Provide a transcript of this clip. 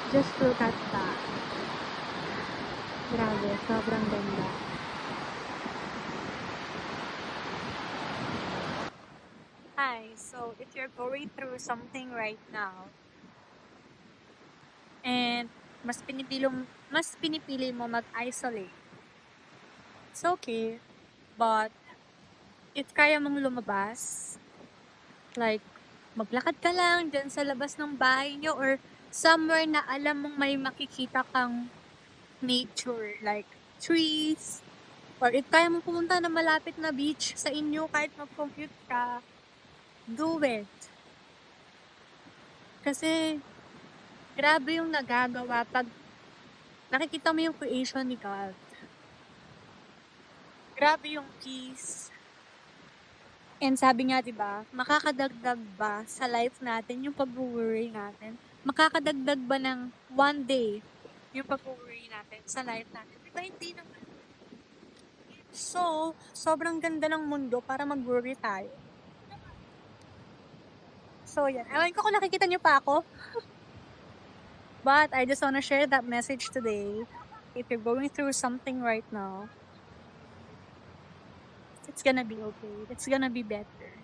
Just look at that. Grabe, sobrang ganda. Hi, so if you're going through something right now, and mas pinipili mo mag-isolate, it's okay. But if kaya mong lumabas, like maglakad ka lang dyan sa labas ng bahay niyo or somewhere na alam mong may makikita kang nature, like trees, or if kaya mong pumunta na malapit na beach sa inyo kahit mag-commute ka, do it. Kasi grabe yung nagagawa pag nakikita mo yung creation ni God. Grabe yung peace. And sabi nga 'di ba, makakadagdag ba sa life natin yung pag-worry natin? Makakadagdag ba ng one day yung pag-worry natin sa life natin? 'Di ba hindi naman. So, sobrang ganda ng mundo para mag-worry tayo. So yan, ewan ko kung nakikita niyo pa ako, but I just wanna share that message today. If you're going through something right now, it's gonna be okay. It's gonna be better.